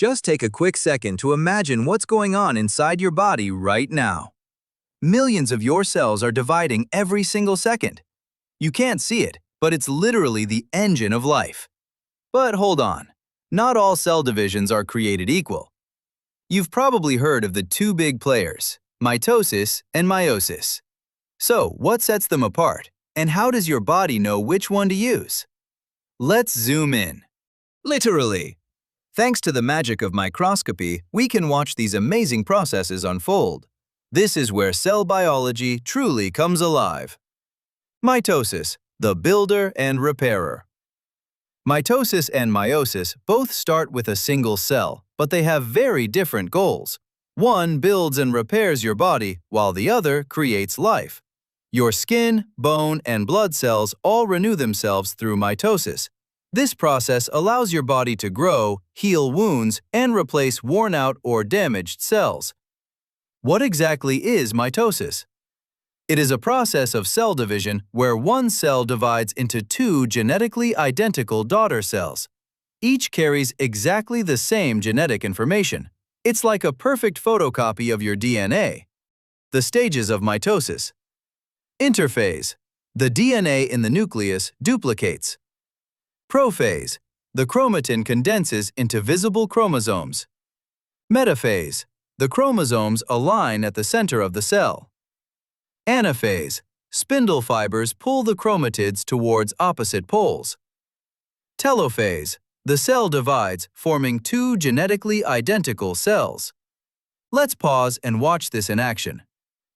Just take a quick second to imagine what's going on inside your body right now. Millions of your cells are dividing every single second. You can't see it, but it's literally the engine of life. But hold on, not all cell divisions are created equal. You've probably heard of the two big players, mitosis and meiosis. So, what sets them apart, and how does your body know which one to use? Let's zoom in. Literally. Thanks to the magic of microscopy, we can watch these amazing processes unfold. This is where cell biology truly comes alive. Mitosis, the builder and repairer. Mitosis and meiosis both start with a single cell, but they have very different goals. One builds and repairs your body, while the other creates life. Your skin, bone, and blood cells all renew themselves through mitosis. This process allows your body to grow, heal wounds, and replace worn-out or damaged cells. What exactly is mitosis? It is a process of cell division where one cell divides into two genetically identical daughter cells. Each carries exactly the same genetic information. It's like a perfect photocopy of your DNA. The stages of mitosis. Interphase. The DNA in the nucleus duplicates. Prophase. The chromatin condenses into visible chromosomes. Metaphase. The chromosomes align at the center of the cell. Anaphase. Spindle fibers pull the chromatids towards opposite poles. Telophase. The cell divides, forming two genetically identical cells. Let's pause and watch this in action.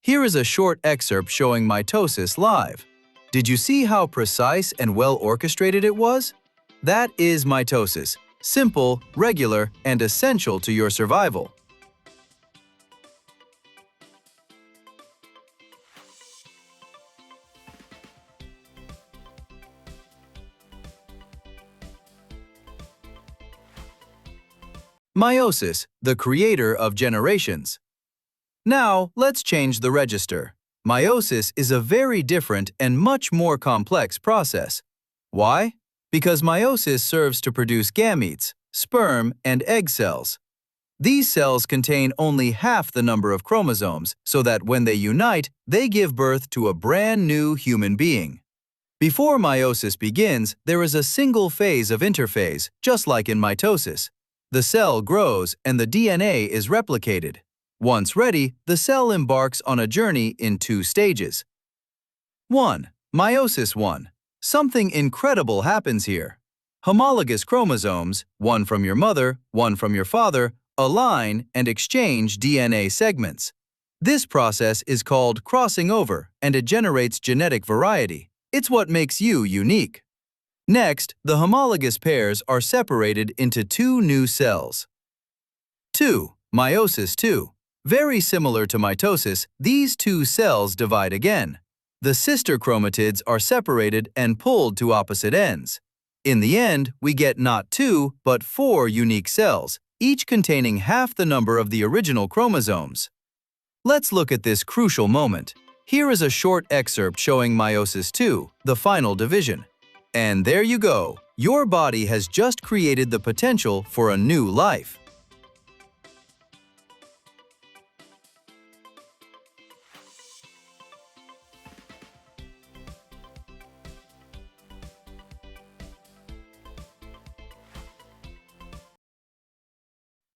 Here is a short excerpt showing mitosis live. Did you see how precise and well orchestrated it was? That is mitosis, simple, regular, and essential to your survival. Meiosis, the creator of generations. Now, let's change the register. Meiosis is a very different and much more complex process. Why? Because meiosis serves to produce gametes, sperm, and egg cells. These cells contain only half the number of chromosomes, so that when they unite, they give birth to a brand new human being. Before meiosis begins, there is a single phase of interphase, just like in mitosis. The cell grows and the DNA is replicated. Once ready, the cell embarks on a journey in two stages. 1. Meiosis 1. Something incredible happens here. Homologous chromosomes, one from your mother, one from your father, align and exchange DNA segments. This process is called crossing over, and it generates genetic variety. It's what makes you unique. Next, the homologous pairs are separated into two new cells. 2. Meiosis 2. Very similar to mitosis, these two cells divide again. The sister chromatids are separated and pulled to opposite ends. In the end, we get not 2, but 4 unique cells, each containing half the number of the original chromosomes. Let's look at this crucial moment. Here is a short excerpt showing meiosis 2, the final division. And there you go, your body has just created the potential for a new life.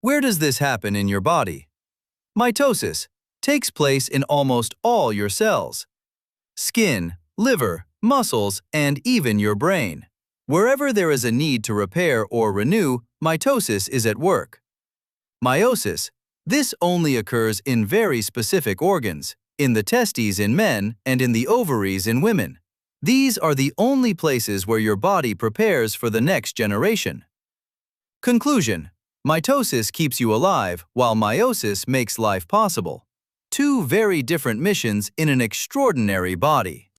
Where does this happen in your body? Mitosis takes place in almost all your cells. Skin, liver, muscles, and even your brain. Wherever there is a need to repair or renew, mitosis is at work. Meiosis. This only occurs in very specific organs, in the testes in men and in the ovaries in women. These are the only places where your body prepares for the next generation. Conclusion. Mitosis keeps you alive, while meiosis makes life possible. Two very different missions in an extraordinary body.